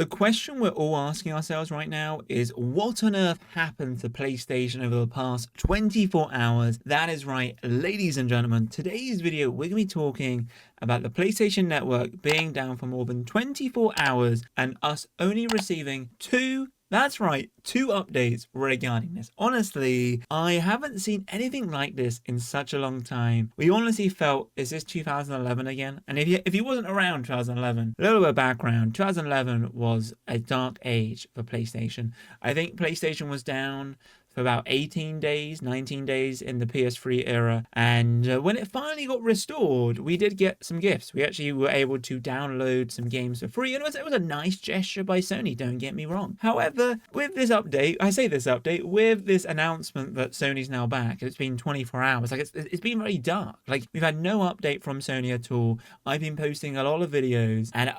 The question we're all asking ourselves right now is what on earth happened to PlayStation over the past 24 hours? That is right, ladies and gentlemen. Today's video, we're going to be talking about the PlayStation Network being down for more than 24 hours and us only receiving two updates regarding this. Honestly, I haven't seen anything like this in such a long time. We honestly felt, is this 2011 again? And if you wasn't around 2011, a little bit of background, 2011 was a dark age for PlayStation. I think PlayStation was down for about 18 days, 19 days in the PS3 era. And when it finally got restored, we did get some gifts. We actually were able to download some games for free. And it was a nice gesture by Sony, don't get me wrong. However, with this update, with this announcement that Sony's now back, it's been 24 hours, like it's been very dark. Like, we've had no update from Sony at all. I've been posting a lot of videos, and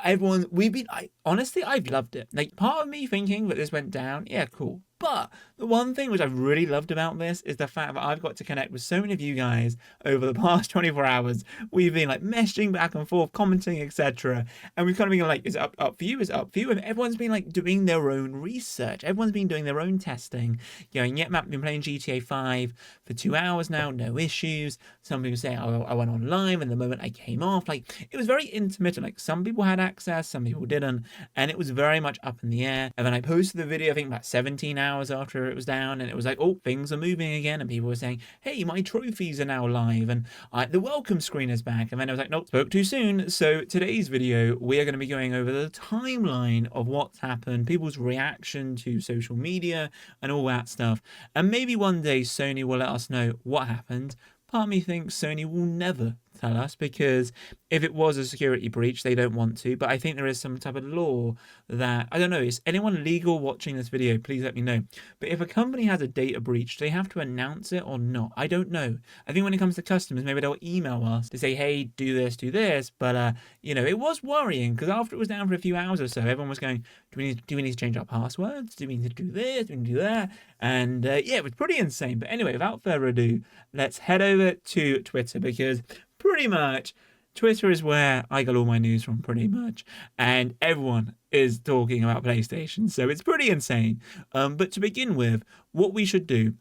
honestly, I've loved it. Like, part of me thinking that this went down, yeah, cool. But the one thing which I've really loved about this is the fact that I've got to connect with so many of you guys over the past 24 hours. We've been like messaging back and forth, commenting, etc. And we've kind of been like, is it up for you? Is it up for you? And everyone's been like doing their own research. Everyone's been doing their own testing. Going, yeah, Matt, I've been playing GTA 5 for 2 hours now, no issues. Some people say, oh, I went on live and the moment I came off, like it was very intermittent. Like some people had access, some people didn't. And it was very much up in the air. And then I posted the video, I think about 17 hours after it was down, and it was like, oh, things are moving again, and people were saying, hey, my trophies are now live, and the welcome screen is back. And then I was like, nope, spoke too soon. So today's video, we are going to be going over the timeline of what's happened, people's reaction to social media and all that stuff, and maybe one day Sony will let us know what happened. Part of me thinks Sony will never tell us, because if it was a security breach, they don't want to. But I think there is some type of law that, I don't know, is anyone legal watching this video? Please let me know. But if a company has a data breach, do they have to announce it or not? I don't know. I think when it comes to customers, maybe they'll email us to say, hey, do this. But, it was worrying, because after it was down for a few hours or so, everyone was going, do we need to change our passwords? Do we need to do this? Do we need to do that? And yeah, it was pretty insane. But anyway, without further ado, let's head over to Twitter, because pretty much Twitter is where I got all my news from, pretty much, and everyone is talking about PlayStation, so it's pretty insane. But to begin with, what we should do,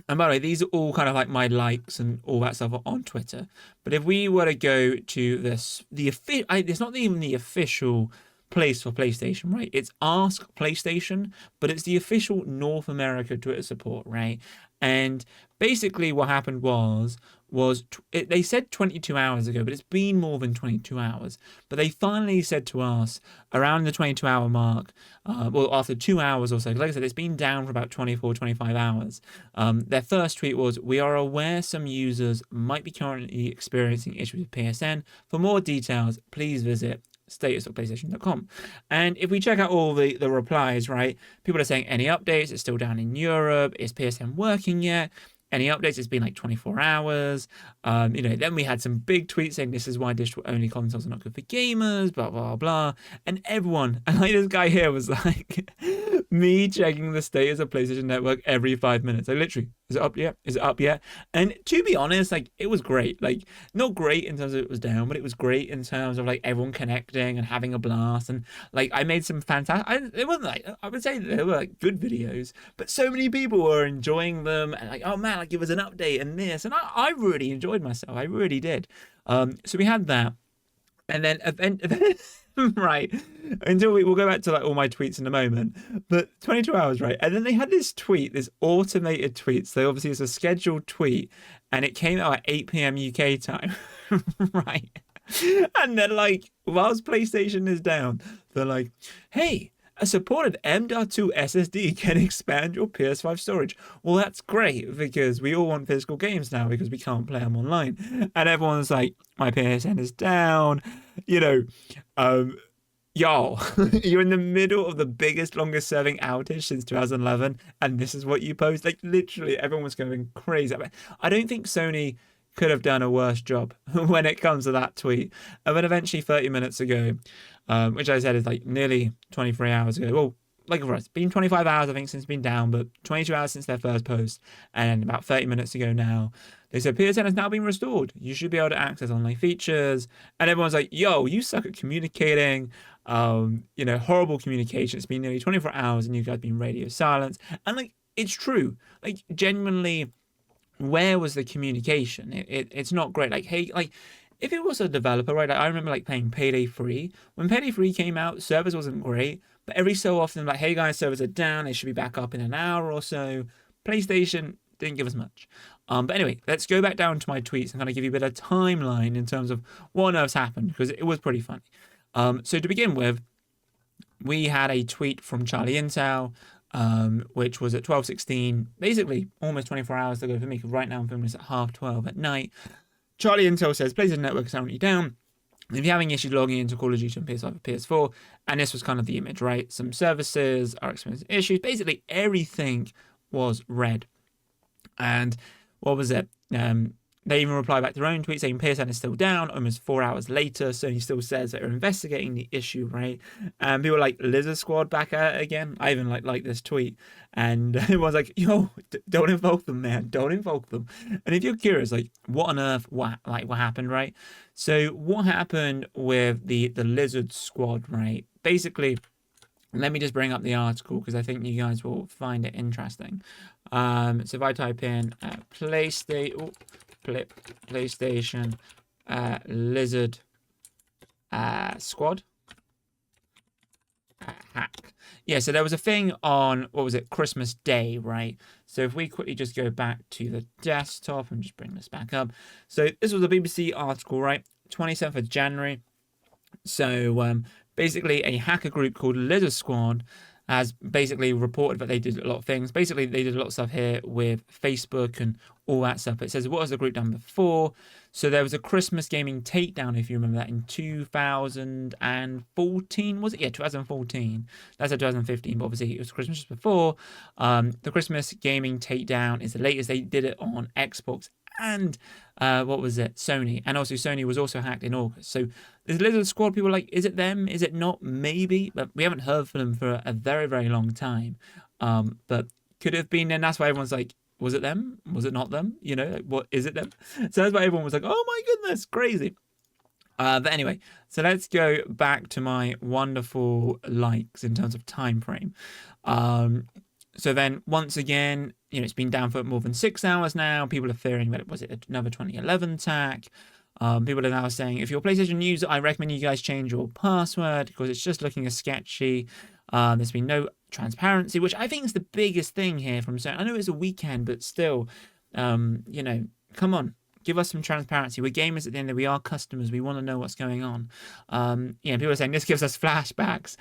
and by the way, these are all kind of like my likes and all that stuff on Twitter, but if we were to go to it's not even the official place for PlayStation, right? It's Ask PlayStation, but it's the official North America Twitter support, right? And basically what happened they said 22 hours ago, but it's been more than 22 hours. But they finally said to us around the 22-hour mark, after 2 hours or so, like I said, it's been down for about 24, 25 hours. Their first tweet was, we are aware some users might be currently experiencing issues with PSN. For more details, please visit status.playstation.com. And if we check out all the replies, right, people are saying, any updates? It's still down in Europe. Is PSN working yet? Any updates? It's been like 24 hours. Then we had some big tweets saying this is why digital-only consoles are not good for gamers, blah, blah, blah. And everyone, and like this guy here was like, me checking the status of PlayStation Network every 5 minutes. Like literally, is it up yet? Is it up yet? And to be honest, like it was great. Like not great in terms of it was down, but it was great in terms of like everyone connecting and having a blast. And like I made some fantastic, it wasn't like, I would say they were like good videos, but so many people were enjoying them and like, oh man, like give us an update and this. And I really enjoyed myself. I really did. So we had that. And then right, until we'll go back to like all my tweets in a moment, but 22 hours, right? And then they had this tweet, this automated tweet. So obviously it's a scheduled tweet, and it came out at 8 p.m. UK time, right? And they're like, whilst PlayStation is down, they're like, hey, a supported M.2 SSD can expand your PS5 storage. Well, that's great, because we all want physical games now because we can't play them online. And everyone's like, my PSN is down. Y'all, you're in the middle of the biggest, longest serving outage since 2011, and this is what you post. Like literally, everyone was going crazy. I don't think Sony could have done a worse job when it comes to that tweet. And then eventually 30 minutes ago, which I said is like nearly 23 hours ago. Well, like for us, it's been 25 hours, I think, since it's been down, but 22 hours since their first post. And about 30 minutes ago now, they said PSN has now been restored. You should be able to access online features. And everyone's like, yo, you suck at communicating. You know, horrible communication. It's been nearly 24 hours and you guys been radio silence. And like, it's true. Like, genuinely, where was the communication? It's not great. Like, hey, like, if it was a developer, right? Like, I remember like playing Payday 3. When Payday 3 came out, service wasn't great. But every so often, like, hey guys, servers are down. They should be back up in an hour or so. PlayStation didn't give us much. But anyway, let's go back down to my tweets and kind of give you a bit of timeline in terms of what on earth's happened, because it was pretty funny. So to begin with, we had a tweet from Charlie Intel, which was at 12:16, basically almost 24 hours ago for me, because right now I'm filming this at 12:30 at night. Charlie Intel says, PlayStation Network is currently down. If you're having issues logging into Call of Duty on PS5 or PS4, and this was kind of the image, right? Some services are experiencing issues. Basically, everything was red. And what was it? They even reply back to their own tweet saying PSN is still down. Almost 4 hours later, Sony still says they're investigating the issue, right? And people like Lizard Squad back at it again. I even like this tweet, and it was like, yo, don't invoke them, man. Don't invoke them. And if you're curious, like, what on earth, what happened, right? So what happened with the Lizard Squad, right? Basically, let me just bring up the article because I think you guys will find it interesting. So if I type in PlayStation Lizard Squad hack. Yeah, so there was a thing on, what was it, Christmas Day, right? So if we quickly just go back to the desktop and just bring this back up. So this was a BBC article, right? 27th of January. So basically a hacker group called Lizard Squad has basically reported that they did a lot of things. Basically, they did a lot of stuff here with Facebook and all that stuff. It says, what has the group done before? So there was a Christmas gaming takedown, if you remember that, in 2014, was it? Yeah, 2014. That's 2015, but obviously it was Christmas just before. The Christmas gaming takedown is the latest. They did it on Xbox and what was it? Sony. And also Sony was also hacked in August. So this Lizard Squad, people are like, is it them? Is it not? Maybe. But we haven't heard from them for a very, very long time. But could have been. And that's why everyone's like, was it them? Was it not them? You know, like, what is it them? So that's why everyone was like, oh my goodness, crazy. But anyway, so let's go back to my wonderful likes in terms of time frame. So then once again, you know, it's been down for more than 6 hours now. People are fearing that it was another 2011 attack. People are now saying, if you're a PlayStation user, I recommend you guys change your password because it's just looking sketchy. There's been no transparency, which I think is the biggest thing here from Sony. I know it's a weekend, but still, you know, come on. Give us some transparency. We're gamers at the end of the day. We are customers. We want to know what's going on. Yeah, people are saying this gives us flashbacks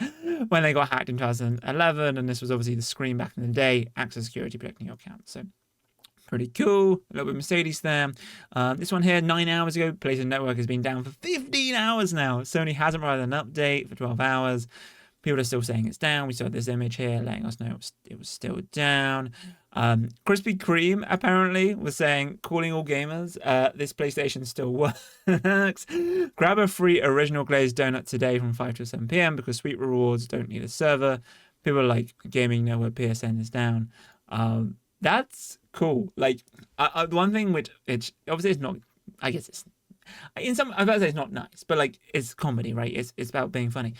when they got hacked in 2011, and this was obviously the screen back in the day. Access security protecting your account. So pretty cool. A little bit of Mercedes there. This one here, 9 hours ago. PlayStation Network has been down for 15 hours now. Sony hasn't provided an update for 12 hours. People are still saying it's down. We saw this image here letting us know it was still down. Krispy Kreme apparently was saying, calling all gamers, this PlayStation still works. Grab a free original glazed donut today from 5 to 7 p.m. because sweet rewards don't need a server. People are like, gaming nowhere, PSN is down. That's cool. Like, one thing which it's obviously it's not, I guess it's, in some, I was about to say it's not nice, but like, it's comedy, right? It's about being funny.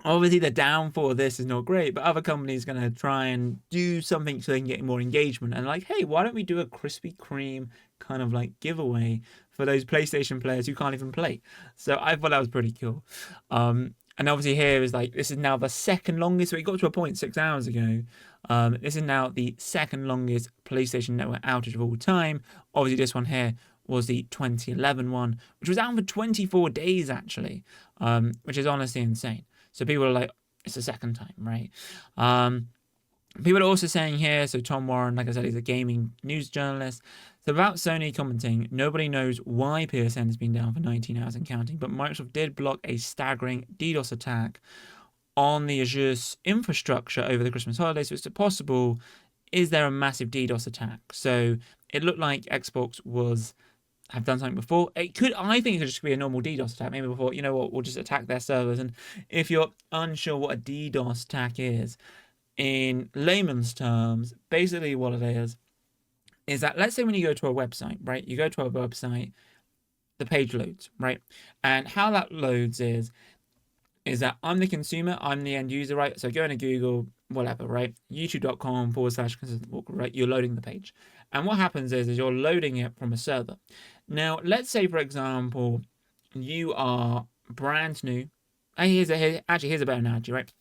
Obviously, the downfall of this is not great, but other companies are going to try and do something so they can get more engagement. And like, hey, why don't we do a Krispy Kreme kind of like giveaway for those PlayStation players who can't even play? So I thought that was pretty cool. And obviously here is like, this is now the second longest. So it got to a point 6 hours ago. This is now the second longest PlayStation Network outage of all time. Obviously, this one here was the 2011 one, which was out for 24 days actually, which is honestly insane. So people are like, it's the second time, right? People are also saying here, so Tom Warren, like I said, he's a gaming news journalist. So about Sony commenting, nobody knows why PSN has been down for 19 hours and counting, but Microsoft did block a staggering DDoS attack on the Azure's infrastructure over the Christmas holidays. So it's possible, is there a massive DDoS attack? So it looked like Xbox have done something before. I think it could just be a normal DDoS attack. Maybe before, you know what, we'll just attack their servers. And if you're unsure what a DDoS attack is, in layman's terms, basically what it is that, let's say when you go to a website, right? You go to a website, the page loads, right? And how that loads is, is that I'm the consumer, I'm the end user, right? So go into Google, whatever, right? youtube.com/consistent walker, right? You're loading the page. And what happens is you're loading it from a server. Now, let's say, for example, you are brand new. And here's a better analogy, right?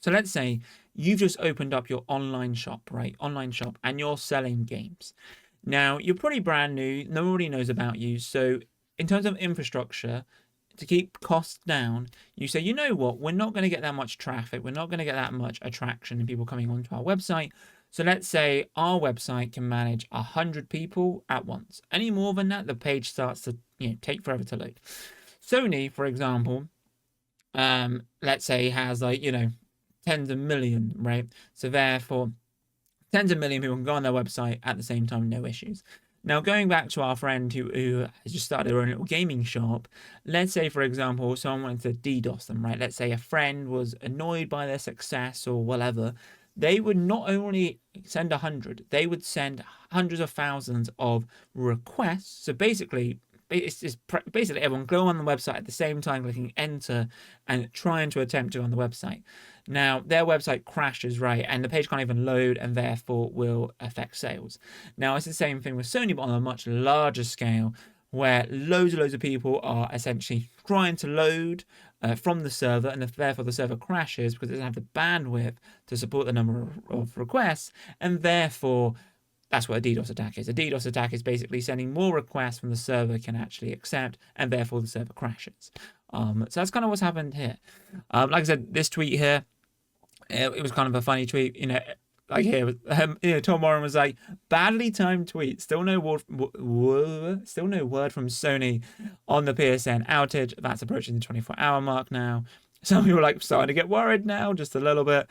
So let's say you've just opened up your online shop, right? Online shop, and you're selling games. Now, you're pretty brand new. Nobody knows about you. So in terms of infrastructure, to keep costs down, you say, you know what, we're not going to get that much traffic. We're not going to get that much attraction and people coming onto our website. So let's say our website can manage 100 people at once. Any more than that, the page starts to take forever to load. Sony, for example, let's say has like, tens of millions, right? So therefore, tens of million people can go on their website at the same time, no issues. Now, going back to our friend who has just started her own little gaming shop, let's say, for example, someone wanted to DDoS them, right? Let's say a friend was annoyed by their success or whatever. They would not only send 100, they would send hundreds of thousands of requests. So basically, it's basically everyone go on the website at the same time, clicking enter and trying to attempt to go on the website. Now, their website crashes, right, and the page can't even load and therefore will affect sales. Now, it's the same thing with Sony, but on a much larger scale, where loads and loads of people are essentially trying to load from the server, and therefore the server crashes because it doesn't have the bandwidth to support the number of requests, and therefore that's what a DDoS attack is. A DDoS attack is basically sending more requests than the server can actually accept, and therefore the server crashes. So that's kind of what's happened here. Like I said, this tweet here, it was kind of a funny tweet. Like here, Tom Warren was like, badly timed tweet. Still no word from Sony on the PSN outage. That's approaching the 24-hour mark now. Some people are like starting to get worried now, just a little bit.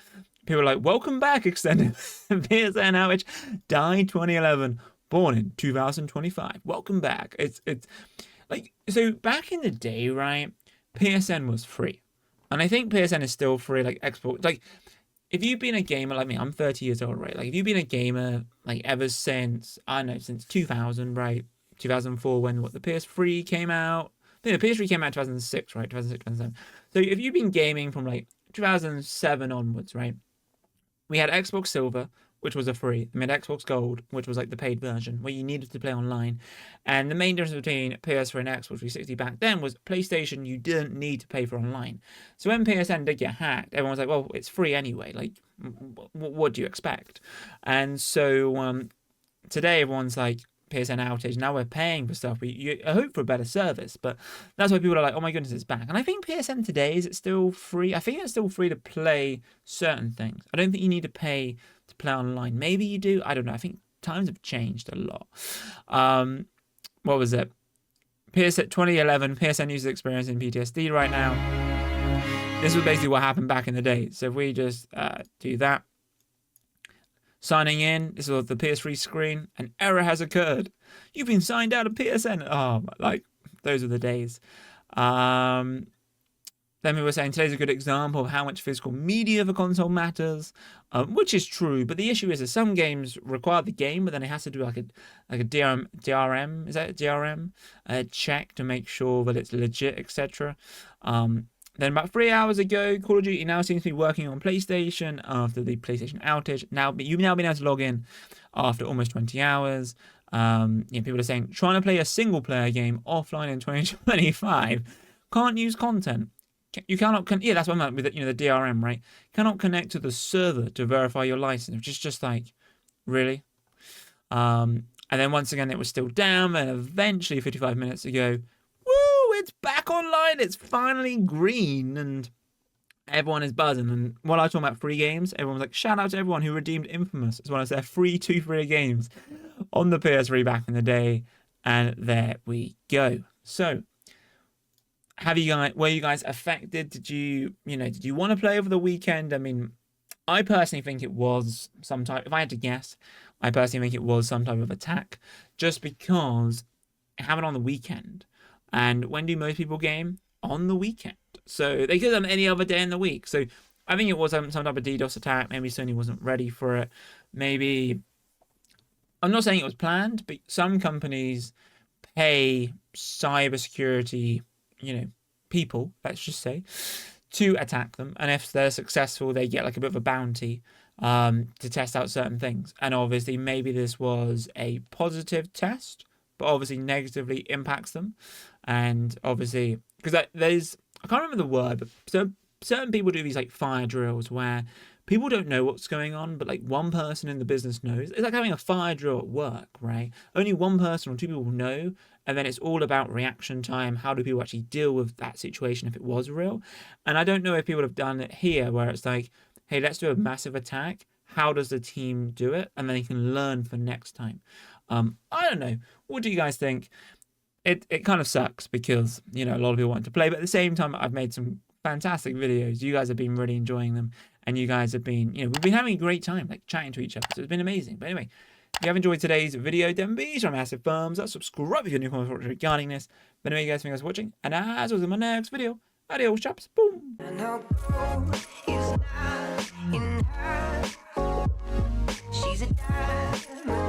People are like, welcome back, extended PSN outage. Died 2011, born in 2025. Welcome back. It's like, so back in the day, right? PSN was free. And I think PSN is still free, like export. Like, if you've been a gamer like me, I'm 30 years old, right? Like, if you've been a gamer, like, ever since, I don't know, since 2000, right? 2004, when the PS3 came out. I think the PS3 came out in 2006, right? 2006, 2007. So if you've been gaming from, like, 2007 onwards, right? We had Xbox Silver, which was a free. We had Xbox Gold, which was like the paid version, where you needed to play online. And the main difference between PS3 and Xbox 360 back then was PlayStation, you didn't need to pay for online. So when PSN did get hacked, everyone was like, well, it's free anyway. Like, what do you expect? And so today, everyone's like, PSN outage. Now we're paying for stuff. I hope for a better service, but that's why people are like, oh my goodness, it's back. And I think PSN today, is it still free? I think it's still free to play certain things. I don't think you need to pay to play online. Maybe you do. I don't know. I think times have changed a lot. What was it? PSN 2011 PSN user experience in PTSD right now. This was basically what happened back in the day. So if we just do that. Signing in, this was the PS3 screen, an error has occurred. You've been signed out of PSN. Oh, like, those are the days. Then we were saying today's a good example of how much physical media the console matters, which is true. But the issue is that some games require the game, but then it has to do like a DRM, is that a DRM? Check to make sure that it's legit, etc. Then about 3 hours ago, Call of Duty now seems to be working on PlayStation after the PlayStation outage. You've now been able to log in after almost 20 hours. People are saying, trying to play a single-player game offline in 2025. Can't use content. You cannot, that's what I meant with the DRM, right? Cannot connect to the server to verify your license, which is just like, really? And then once again, it was still down, and eventually 55 minutes ago, it's back online. It's finally green, and everyone is buzzing. And while I was talking about free games, everyone was like, shout out to everyone who redeemed Infamous as one of their two free games on the PS3 back in the day. And there we go. So, were you guys affected? Did you want to play over the weekend? I mean, I personally think it was some type, if I had to guess, I personally think it was some type of attack, just because it happened on the weekend. And when do most people game? On the weekend. So they could have done any other day in the week. So I think it was some type of DDoS attack. Maybe Sony wasn't ready for it. Maybe, I'm not saying it was planned, but some companies pay cybersecurity, people, let's just say, to attack them, and if they're successful, they get like a bit of a bounty to test out certain things. And obviously, maybe this was a positive test, but obviously negatively impacts them. And obviously, because there's, I can't remember the word, but certain people do these like fire drills where people don't know what's going on, but like one person in the business knows. It's like having a fire drill at work, right? Only one person or two people know, and then it's all about reaction time. How do people actually deal with that situation if it was real? And I don't know if people have done it here where it's like, hey, let's do a massive attack. How does the team do it? And then you can learn for next time. I don't know. What do you guys think? It kind of sucks because, you know, a lot of people want to play, but at the same time, I've made some fantastic videos. You guys have been really enjoying them, and you guys have been, you know, we've been having a great time, like chatting to each other. So it's been amazing. But anyway, if you have enjoyed today's video, then be sure to massive thumbs up, subscribe if you're new comments regarding this. But anyway, guys, thank you guys for watching, and as always, in my next video, adios, chaps, boom. She's a